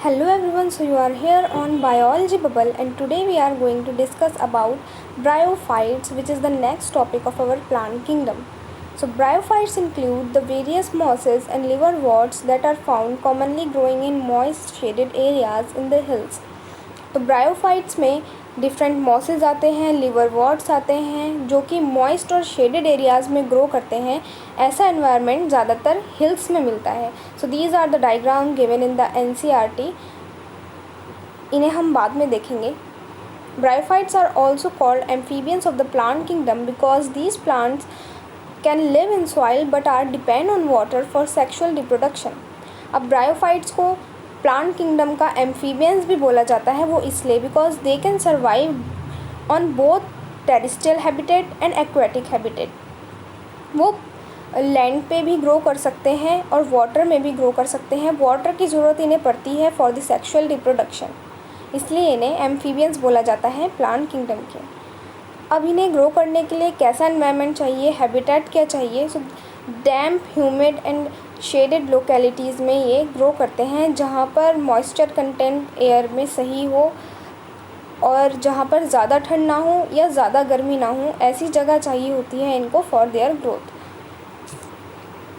Hello everyone, so you are here on Biology Bubble and today we are going to discuss about bryophytes, which is the next topic of our plant kingdom. So bryophytes include the various mosses and liverworts that are found commonly growing in moist shaded areas in the hills. तो bryophytes में different masses आते हैं, लिवरवर्ट्स आते हैं जो कि moist और shaded areas में ग्रो करते हैं। ऐसा एनवायरनमेंट ज़्यादातर हिल्स में मिलता है। So these are the diagram given in the NCERT। इन्हें हम बाद में देखेंगे। Bryophytes are also called amphibians of the plant kingdom because these plants can live in soil but are depend on water for sexual reproduction. अब bryophytes को plant kingdom का amphibians भी बोला जाता है, वो इसलिए because they can survive on both terrestrial habitat and aquatic habitat. वो लैंड पे भी ग्रो कर सकते हैं और वाटर में भी ग्रो कर सकते हैं। वाटर की ज़रूरत इन्हें पड़ती है फॉर द सेक्शुअल रिप्रोडक्शन, इसलिए इन्हें एम्फीबियंस बोला जाता है प्लांट किंगडम के। अब इन्हें ग्रो करने के लिए कैसा एनवायरनमेंट चाहिए, हैबिटेट क्या चाहिए? सो डैम्प, ह्यूमिड एंड शेडेड लोकेलिटीज़ में ये ग्रो करते हैं जहाँ पर मॉइस्चर कंटेंट एयर में सही हो और जहाँ पर ज़्यादा ठंड ना हो या ज़्यादा गर्मी ना हो, ऐसी जगह चाहिए होती है इनको फॉर देयर ग्रोथ।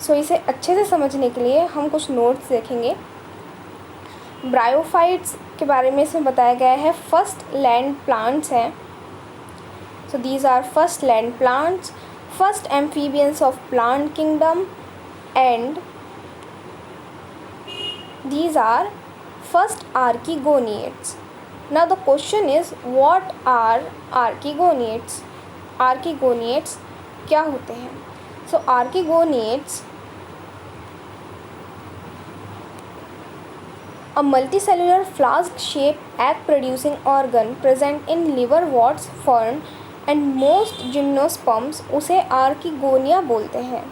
सो इसे अच्छे से समझने के लिए हम कुछ नोट्स देखेंगे। ब्रायोफाइट्स के बारे में इसमें बताया गया है फर्स्ट लैंड प्लांट्स हैं। So these are first land plants, first amphibians of plant kingdom and these are first archegoniates. Now the question is, what are archegoniates? Archegoniates क्या होते हैं? So archegoniates a multicellular flask-shaped egg-producing organ present in liverworts, fern and most gymnosperms उसे archegonia बोलते हैं।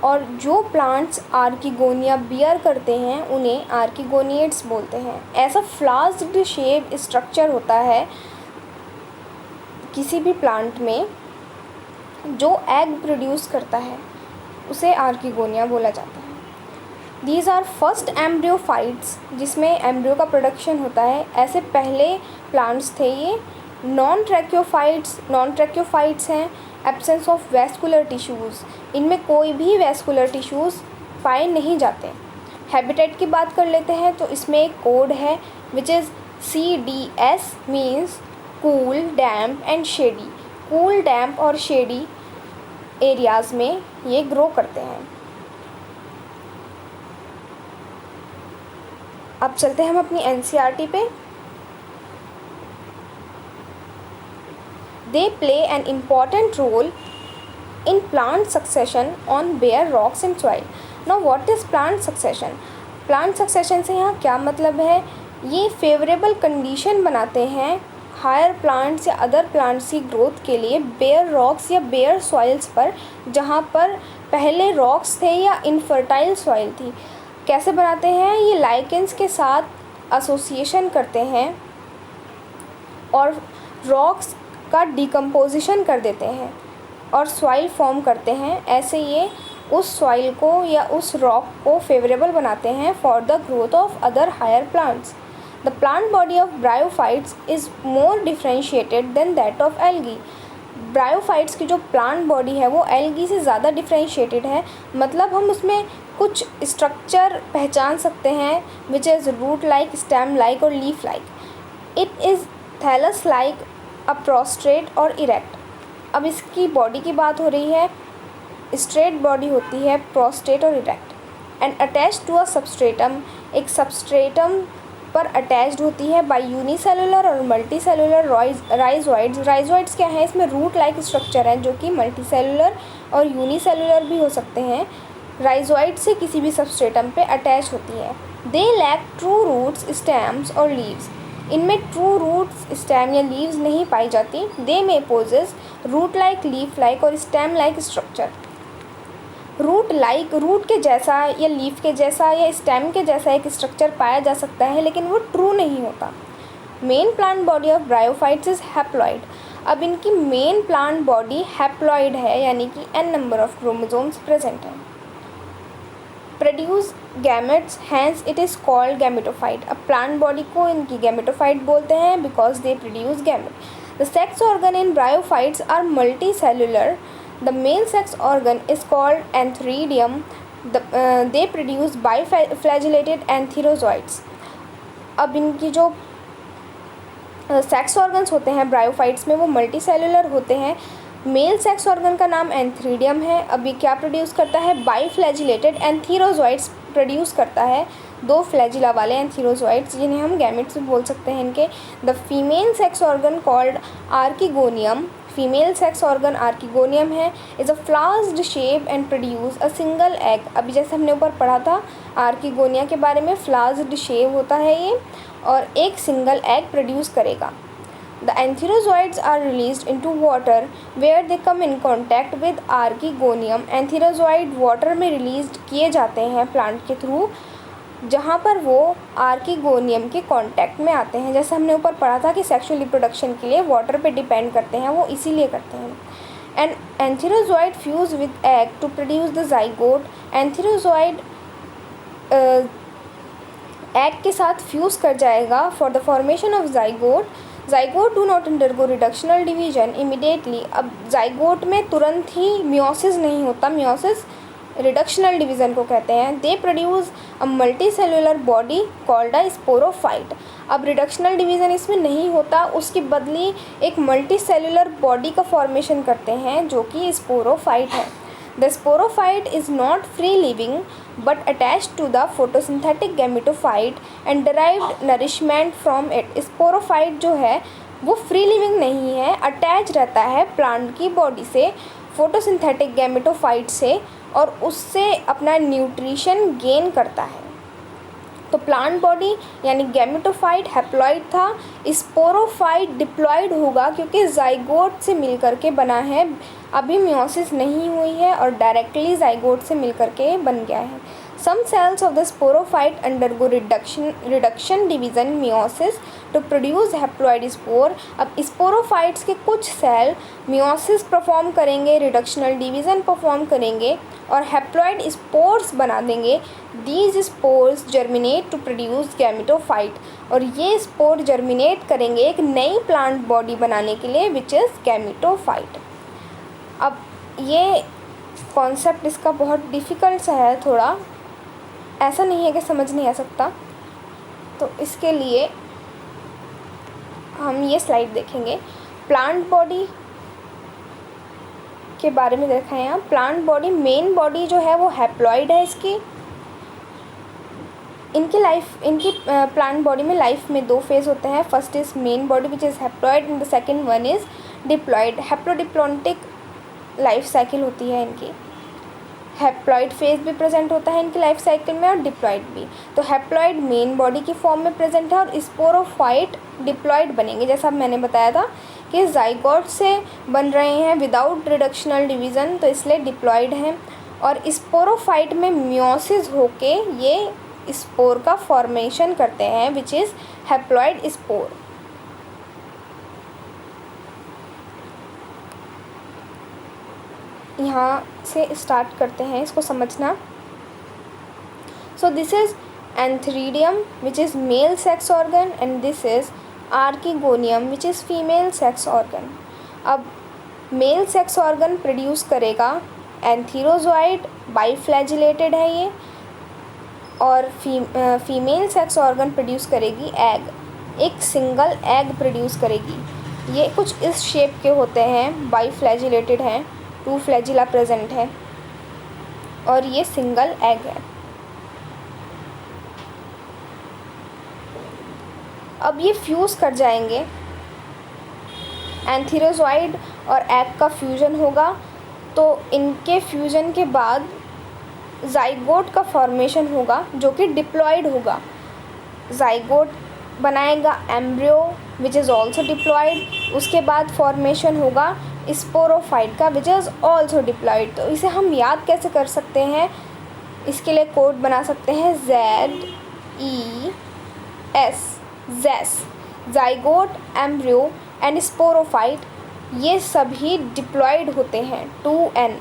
और जो plants archegonia beer करते हैं उन्हें आर्किगोनिएट्स बोलते हैं। ऐसा फ्लास्क्ड शेप स्ट्रक्चर होता है किसी भी प्लांट में जो एग प्रोड्यूस करता है, उसे आर्किगोनिया बोला जाता है। दीज आर फर्स्ट एम्ब्रियोफाइट्स, जिसमें एम्ब्रियो का प्रोडक्शन होता है। ऐसे पहले प्लांट्स थे ये। नॉन ट्रैक्योफाइट्स हैं, एब्सेंस ऑफ वैस्कुलर टिश्यूज़, इनमें कोई भी वैस्कुलर टिश्यूज़ पाए नहीं जाते। हैबिटेट की बात कर लेते हैं तो इसमें एक कोड है which is CDS, means cool, damp and shady. Cool, damp और शेडी एरियाज़ में ये ग्रो करते हैं। अब चलते हैं हम अपनी NCERT पे। They play an important role in plant succession on bare rocks and soil. Now what is plant succession? Plant succession से यहाँ क्या मतलब है? ये फेवरेबल कंडीशन बनाते हैं हायर प्लांट्स या अदर प्लांट्स की ग्रोथ के लिए बेयर रॉक्स या बेयर सॉइल्स पर, जहाँ पर पहले रॉक्स थे या इनफर्टाइल सॉइल थी। कैसे बनाते हैं? ये लाइकेंस के साथ एसोसिएशन करते हैं और रॉक्स का डिकम्पोजिशन कर देते हैं और सॉइल फॉर्म करते हैं। ऐसे ये उस सॉइल को या उस रॉक को फेवरेबल बनाते हैं for the growth of other higher plants. The plant body of bryophytes is more differentiated than that of algae. Bryophytes की जो प्लांट बॉडी है वो एल्गी से ज़्यादा डिफ्रेंशिएटेड है, मतलब हम उसमें कुछ स्ट्रक्चर पहचान सकते हैं which is root like, stem like और leaf like. It is thallus like, a prostrate और इरेक्ट। अब इसकी बॉडी की बात हो रही है, स्ट्रेट बॉडी होती है, प्रोस्ट्रेट और erect. And attach to a substratum, एक सबस्ट्रेटम पर अटैच्ड होती है बाय यूनिसेलुलर और मल्टीसेलुलर राइजोइड्स। राइजोइड्स क्या है? इसमें रूट लाइक स्ट्रक्चर है जो कि मल्टीसेलुलर और यूनिसेलुलर भी हो सकते हैं। राइजोइड से किसी भी सबस्ट्रेटम पे अटैच होती है। They lack true roots, stems और लीव्स। इनमें ट्रू रूट्स, स्टेम या लीव्स नहीं पाई जाती। They may possess root like, leaf like और stem like structure. Root like, root के जैसा या लीफ के जैसा या स्टेम के जैसा एक स्ट्रक्चर पाया जा सकता है, लेकिन वो ट्रू नहीं होता। Main plant body of bryophytes is haploid. अब इनकी मेन प्लांट बॉडी हैप्लॉइड है, यानी कि n number of chromosomes present हैं। Produce gametes, hence it is called gametophyte. अब प्लांट बॉडी को इनकी गैमेटोफाइट बोलते हैं because they produce gamete. The sex organ in bryophytes are multi cellular. The male sex organ is called antheridium. They produce biflagellated antherozoids. अब इनकी जो sex organs होते हैं ब्रायोफाइट्स में वो मल्टी सेलुलर होते हैं। मेल सेक्स ऑर्गन का नाम एंथ्रीडियम है। अभी क्या प्रोड्यूस करता है? बाईफ्लैजिलेटेड एंथीरोजॉइड्स प्रोड्यूस करता है, 2 फ्लैजिला वाले एंथीरोजॉइड्स जिन्हें हम गैमेट्स भी बोल सकते हैं इनके। The female sex organ called archegonium, female sex organ archegonium है, is a flask shape and produce a single egg. अभी जैसे हमने ऊपर पढ़ा था आर्किगोनिया के बारे में, फ्लास्ड शेप होता है ये और एक सिंगल एग प्रोड्यूस करेगा। The antherozoids are released into water where they come in contact with archegonium. Antherozoid water में रिलीज किए जाते हैं प्लांट के थ्रू जहाँ पर वो आर्किगोनियम के कांटेक्ट में आते हैं। जैसे हमने ऊपर पढ़ा था कि सेक्सुअल रिप्रोडक्शन के लिए वाटर पे डिपेंड करते हैं, वो इसीलिए करते हैं। And antherozoid fuse with egg to produce the zygote. Antherozoid egg के साथ फ्यूज़ कर जाएगा for the formation of zygote. Zygote do not undergo reductional division immediately. अब जाइगोट में तुरंत ही मियोसिस नहीं होता, मियोसिस रिडक्शनल डिवीज़न को कहते हैं। They produce a multi cellular body called a sporophyte. अब रिडक्शनल डिवीज़न इसमें नहीं होता, उसकी बदली एक मल्टी सेलुलर बॉडी का फॉर्मेशन करते हैं जो कि स्पोरोफाइट है। The sporophyte is not free living but attached to the photosynthetic gametophyte and derived nourishment from it। Sporophyte जो है वो फ्री लिविंग नहीं है, अटैच रहता है प्लांट की बॉडी से, फोटोसिंथेटिक गैमेटोफाइट से, और उससे अपना न्यूट्रिशन गेन करता है। तो प्लांट बॉडी यानी गैमेटोफाइट हैप्लॉइड था, स्पोरोफाइट डिप्लॉइड होगा क्योंकि जाइगोट से मिलकर के बना है, अभी मियोसिस नहीं हुई है और डायरेक्टली जाइगोट से मिलकर के बन गया है। Some cells of the sporophyte undergo reduction division meiosis to produce haploid spore. अब स्पोरोफाइट्स के कुछ सेल मियोसिस परफॉर्म करेंगे, रिडक्शनल डिवीज़न परफॉर्म करेंगे और हैप्लॉइड स्पोर्स बना देंगे। These spores germinate to produce gametophyte, और ये स्पोर जर्मिनेट करेंगे एक नई प्लांट बॉडी बनाने के लिए विच इज़ गैमेटोफाइट। अब ये कॉन्सेप्ट इसका बहुत डिफ़िकल्ट सा है, थोड़ा ऐसा नहीं है कि समझ नहीं आ सकता, तो इसके लिए हम ये स्लाइड देखेंगे। प्लांट बॉडी के बारे में देखा है यहाँ। प्लांट बॉडी, मेन बॉडी जो है वो हैप्लॉइड है इसकी। इनकी प्लांट बॉडी में लाइफ में 2 फेज़ होते हैं। First is main body which is haploid and the second one is diploid. Haplodiplontic life cycle होती है इनकी। हैप्लॉइड फेज भी प्रेजेंट होता है इनकी लाइफ साइकिल में और डिप्लॉइड भी। तो हैप्लॉइड मेन बॉडी की फॉर्म में प्रेजेंट है और स्पोरोफाइट डिप्लॉइड बनेंगे। जैसा मैंने बताया था कि जाइगोट से बन रहे हैं विदाउट रिडक्शनल डिवीज़न, तो इसलिए डिप्लॉइड हैं। और स्पोरोफाइट में मियोसिस होके ये स्पोर का फॉर्मेशन करते हैं विच इज़ हैप्लॉइड स्पोर। यहाँ से स्टार्ट करते हैं इसको समझना। सो this is antheridium which is mail sex organ and this is archegonium which is female sex organ. अब मेल सेक्स ऑर्गन प्रोड्यूस करेगा एंथीरोजॉइड, बाईफ्लैजिलेटेड है ये, और फीमेल सेक्स ऑर्गन प्रोड्यूस करेगी एग, एक सिंगल एग प्रोड्यूस करेगी। ये कुछ इस शेप के होते हैं, बाईफ्लैजिलेटेड हैं, 2 फ्लैजिला प्रेजेंट है और ये सिंगल एग है। अब ये फ्यूज़ कर जाएंगे, एंथीरोजॉइड और एग का फ्यूजन होगा, तो इनके फ्यूजन के बाद जाइगोट का फॉर्मेशन होगा जो कि डिप्लॉइड होगा। जाइगोट बनाएगा embryo which is also diploid, उसके बाद फॉर्मेशन होगा स्पोरोफाइट का विच इज़ ऑल्सो डिप्लॉइड। तो इसे हम याद कैसे कर सकते हैं, इसके लिए कोड बना सकते हैं ZES, ज़ेस। जाइगोट, एम्ब्रियो एंड स्पोरोफाइट ये सभी डिप्लॉइड होते हैं, 2N।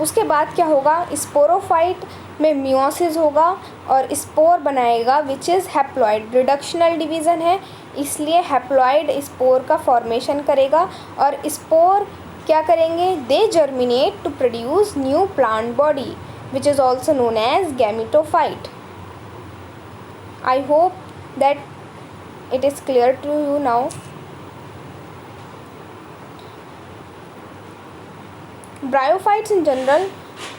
उसके बाद क्या होगा, स्पोरोफाइट में मियोसिस होगा और स्पोर बनाएगा which is haploid. Reductional division है इसलिए हैप्लॉइड स्पोर का फॉर्मेशन करेगा और स्पोर क्या करेंगे, they germinate to produce new plant body which is also known as gametophyte. I hope that it is clear to you now. Bryophytes in general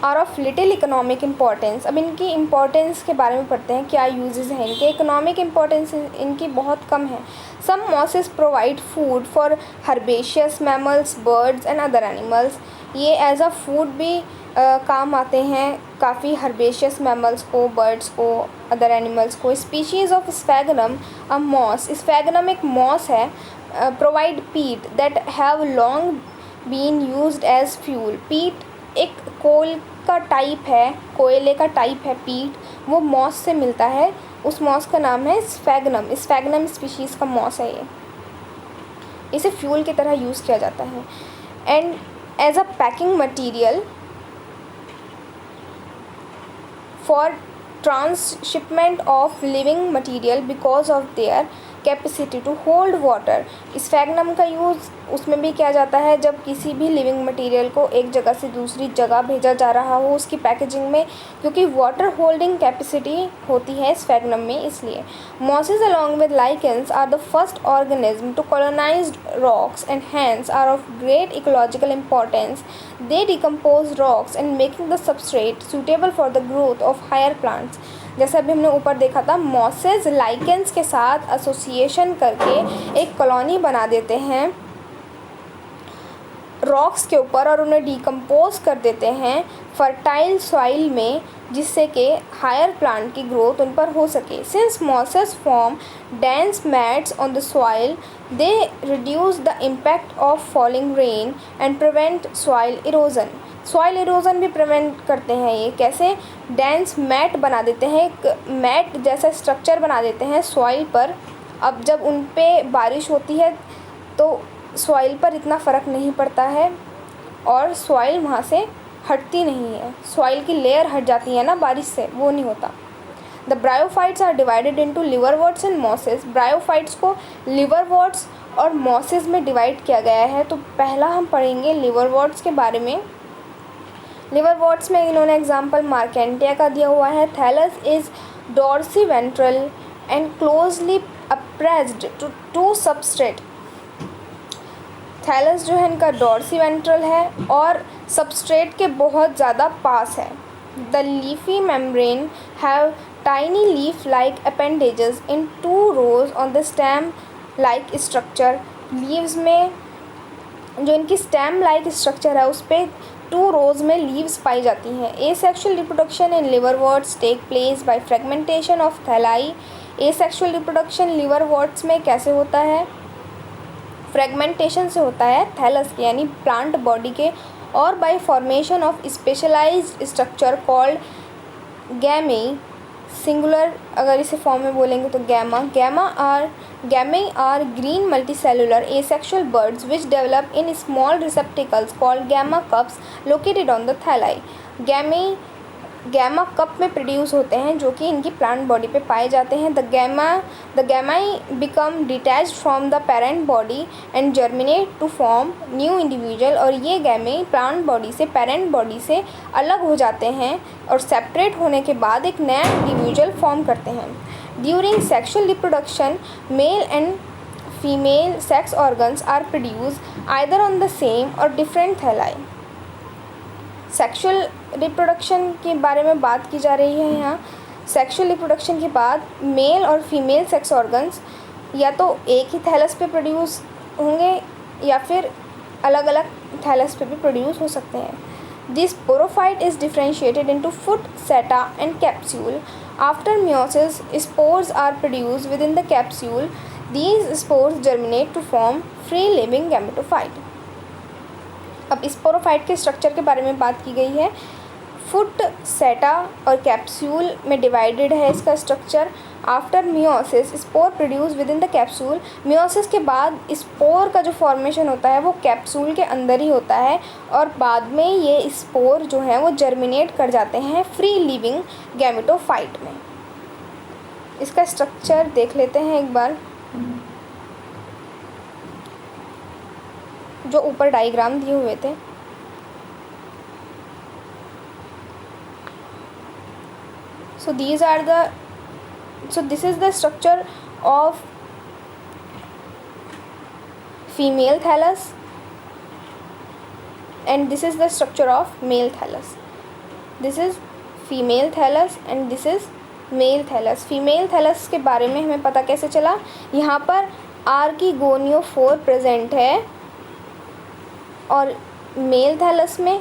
are of little economic importance. अब इनकी importance के बारे में पढ़ते हैं, क्या uses हैं इनके। इकोनॉमिक इम्पोर्टेंस इनकी बहुत कम है। Some mosses provide food for herbaceous mammals, birds and other animals. ये एज अ फूड भी काम आते हैं काफ़ी हर्बेशियस मैमल्स को, बर्ड्स को, अदर एनिमल्स को। Species of sphagnum a moss, sphagnum एक मॉस है, provide peat that have long been used as fuel. Peat एक कोल का टाइप है, कोयले का टाइप है पीट, वो मॉस से मिलता है, उस मॉस का नाम है स्फैगनम। स्फैगनम स्पीशीज़ का मॉस है ये, इसे फ्यूल की तरह यूज़ किया जाता है। And as a packing material for transshipment of living material because of their capacity to hold water. Sphagnum का यूज़ उसमें भी किया जाता है जब किसी भी लिविंग मटेरियल को एक जगह से दूसरी जगह भेजा जा रहा हो उसकी पैकेजिंग में, क्योंकि वाटर होल्डिंग कैपेसिटी होती है स्फैगनम में, इसलिए। Mosses along with lichens are the first organism to colonized rocks and hence are of great ecological importance. They decompose rocks and making the substrate suitable for the growth of higher plants. जैसे अभी हमने ऊपर देखा था, mosses lichens के साथ association करके एक कॉलोनी बना देते हैं रॉक्स के ऊपर और उन्हें डिकम्पोज कर देते हैं फर्टाइल सॉइल में, जिससे कि हायर प्लांट की ग्रोथ उन पर हो सके। Since mosses form dense mats on the soil, they reduce the impact of falling rain and prevent soil erosion. Soil erosion भी प्रिवेंट करते हैं ये, कैसे? डेंस मैट बना देते हैं, एक मैट जैसा स्ट्रक्चर बना देते हैं सॉइल पर। अब जब उन पे बारिश होती है तो सॉइल पर इतना फ़र्क नहीं पड़ता है और सॉइल वहाँ से हटती नहीं है, सॉइल की लेयर हट जाती है ना बारिश से, वो नहीं होता। The bryophytes are divided into liverworts and mosses. Bryophytes को लिवरवर्ट्स और मॉसेस में डिवाइड किया गया है। तो पहला हम पढ़ेंगे लिवरवर्ट्स के बारे में। लिवरवर्ट्स में इन्होंने एग्जाम्पल मार्केंटिया का दिया हुआ है। Thallus is dorsiventral and closely appressed to substrate. Thallus जो है इनका डॉर्सी वेंट्रल है और सबस्ट्रेट के बहुत ज़्यादा पास है। The leafy membrane have tiny leaf like appendages in 2 rows on the stem like structure. Leaves में जो इनकी स्टेम लाइक स्ट्रक्चर है उस पर 2 rows में लीव्स पाई जाती हैं। Asexual reproduction in liverworts take place by fragmentation of thalli. Asexual reproduction liverworts में कैसे होता है? फ्रेगमेंटेशन से होता है थैलस के यानी प्लांट बॉडी के, और by formation of specialised structure called gemmae. Singular अगर इसे फॉर्म में बोलेंगे तो gemma. Gemmae are green multicellular asexual buds which develop in small receptacles called gemma cups located on the thalli. Gemma cup में produce होते हैं जो कि इनकी प्लांट बॉडी पे पाए जाते हैं। The gemmae become detached from the parent body and germinate to form new individual. और ये गैमे प्लांट बॉडी से, पेरेंट बॉडी से अलग हो जाते हैं और सेपरेट होने के बाद एक नया इंडिविजुअल फॉर्म करते हैं। During sexual reproduction male and female sex organs are produced either on the same और डिफरेंट थैलाई। सेक्शुअल रिप्रोडक्शन के बारे में बात की जा रही है यहाँ। सेक्शुअल रिप्रोडक्शन के बाद मेल और फीमेल सेक्स ऑर्गन्स या तो एक ही थैलस पे प्रोड्यूस होंगे या फिर अलग अलग थैलस पे भी प्रोड्यूस हो सकते हैं। This sporophyte is differentiated into foot, seta and capsule. After meiosis spores are produced within the capsule. These spores germinate to form free living gametophyte. अब स्पोरोफाइट के स्ट्रक्चर के बारे में बात की गई है। फुट सेटा और कैप्सूल में डिवाइडेड है इसका structure. After meiosis spore produce with in the capsule. Meiosis के बाद स्पोर का जो फॉर्मेशन होता है वो कैप्सूल के अंदर ही होता है और बाद में ये स्पोर जो है वो जर्मिनेट कर जाते हैं फ्री लिविंग गैमेटोफाइट में। इसका स्ट्रक्चर देख लेते हैं एक बार, जो ऊपर डायग्राम दिए हुए थे। So this is the structure of female thallus and this is the structure of male thallus. This is female thallus and this is male thallus. Female thallus के बारे में हमें पता कैसे चला, यहाँ पर आर्किगोनियोफोर प्रेजेंट है और मेल थैलस में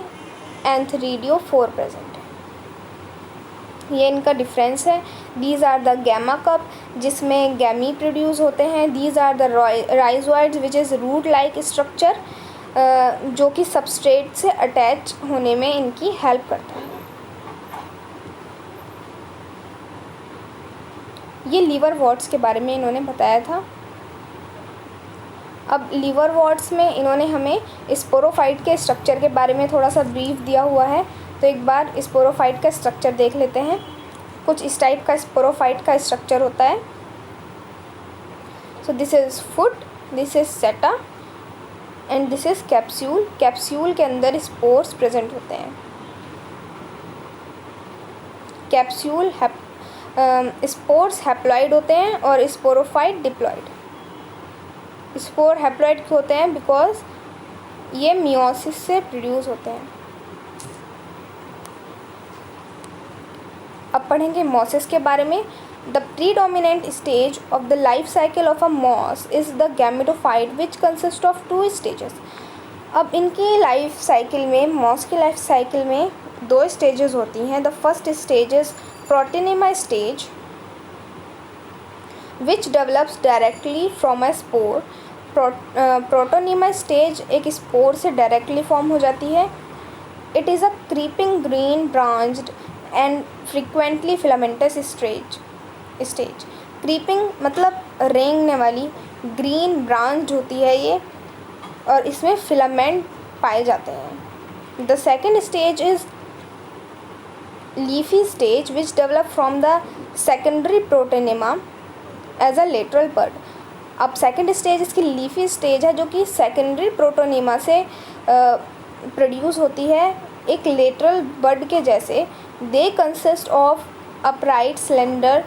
एंथरीडियोफोर प्रेजेंट है। ये इनका डिफरेंस है। These are the gemma cup जिसमें गैमी प्रोड्यूस होते हैं। These are the rhizoids which is root like structure जो कि सबस्ट्रेट से अटैच होने में इनकी हेल्प करता है। ये लीवर वॉट्स के बारे में इन्होंने बताया था। अब लीवर वॉट्स में इन्होंने हमें स्पोरोफाइट के स्ट्रक्चर के बारे में थोड़ा सा ब्रीफ दिया हुआ है, तो एक बार स्पोरोफाइट का स्ट्रक्चर देख लेते हैं। कुछ इस टाइप का स्पोरोफाइट का स्ट्रक्चर होता है। So this is foot, this is seta and this is capsule. Capsule के अंदर स्पोर्स प्रेजेंट होते हैं। कैप्सूल स्पोर्स हैप्लॉइड होते हैं और स्पोरोफाइट डिप्लॉइड। स्पोर हैप्लॉइड होते हैं बिकॉज ये मियोसिस से प्रोड्यूस होते हैं। अब पढ़ेंगे मॉसेस के बारे में। The predominant stage of the life cycle of a moss is the gametophyte which consist of 2 stages. अब इनकी लाइफ साइकिल में, मॉस की लाइफ साइकिल में 2 स्टेजेस होती हैं। The first stage is protonema stage which develops directly from a spore. Protonema stage एक spore से directly form हो जाती है। It is a creeping green branched and frequently filamentous stage. Creeping मतलब रेंगने वाली, ग्रीन ब्रांच होती है ये और इसमें फिलामेंट पाए जाते हैं। The second stage is leafy stage which develop from the secondary protonema as a lateral bud. अब सेकेंड स्टेज इसकी लीफी स्टेज है जो कि सेकेंडरी प्रोटोनिमा से प्रोड्यूस होती है एक लेटरल बड के जैसे। They consist of upright slender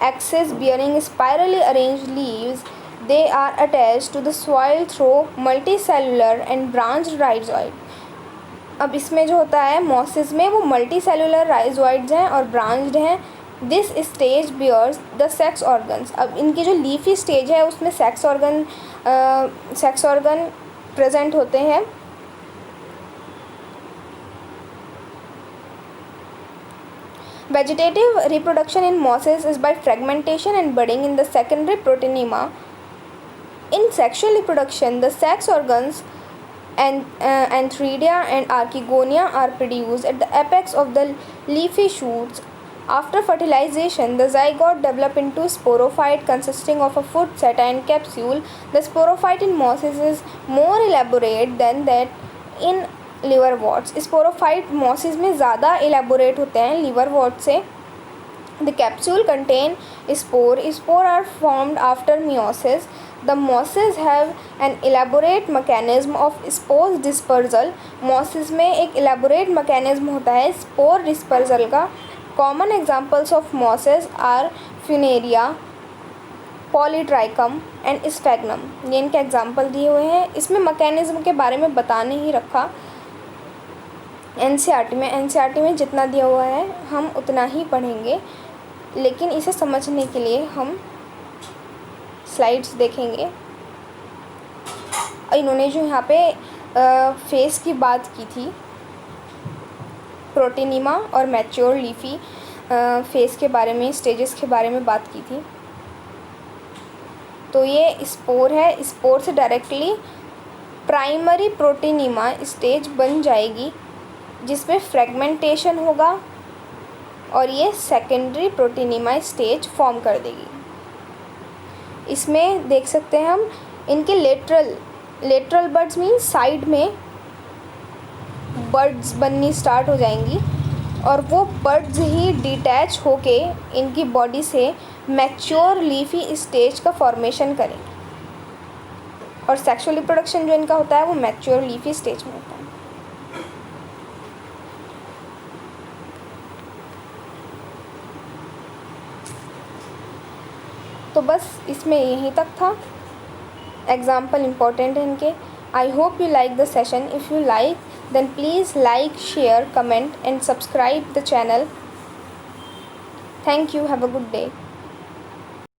axis bearing spirally arranged leaves. They are attached to the soil through multicellular and branched rhizoid. अब इसमें जो होता है मॉसेस में वो मल्टीसेलुलर राइजोइड्स हैं और ब्रांच्ड हैं। This stage bears the sex organs. अब इनकी जो लीफी स्टेज है उसमें सेक्स ऑर्गन प्रेजेंट होते हैं। Vegetative reproduction in mosses is by fragmentation and budding in the secondary protonema. In sexual reproduction, the sex organs and antheridia and archegonia are produced at the apex of the leafy shoots. After fertilization, the zygote develop into sporophyte consisting of a foot, seta and capsule. The sporophyte in mosses is more elaborate than that in liverworts. Sporophyte mosses में ज़्यादा elaborate होते हैं liverwort से। The capsule contain spore are formed after meiosis. The mosses have an elaborate mechanism of spore dispersal. Mosses में एक elaborate mechanism होता है spore dispersal का। Common examples of mosses are Funaria, Polytrichum and Sphagnum. ये इनके example दिए हुए हैं। इसमें मैकेनिज्म के बारे में बता नहीं रखा एनसीईआरटी में जितना दिया हुआ है हम उतना ही पढ़ेंगे, लेकिन इसे समझने के लिए हम स्लाइड्स देखेंगे। इन्होंने जो यहाँ पे फेस की बात की थी, प्रोटीनिमा और मैच्योर लीफी फेस के बारे में, स्टेजेस के बारे में बात की थी। तो ये स्पोर है, स्पोर से डायरेक्टली प्राइमरी प्रोटीनिमा स्टेज बन जाएगी जिसमें फ्रेगमेंटेशन होगा और ये सेकेंडरी प्रोटीनिमा स्टेज फॉर्म कर देगी। इसमें देख सकते हैं हम इनके लेटरल बड्स मीन साइड में बड्स बननी स्टार्ट हो जाएंगी और वो बड्स ही डिटैच होके इनकी बॉडी से मैच्योर लीफी स्टेज का फॉर्मेशन करेंगे और सेक्सुअल रिप्रोडक्शन जो इनका होता है वो मैच्योर लीफी स्टेज में होता है। तो बस इसमें यहीं तक था। एग्जाम्पल इम्पोर्टेंट है इनके। I hope you like the session. If you like, then please like, share, comment and subscribe the channel. Thank you. Have a good day.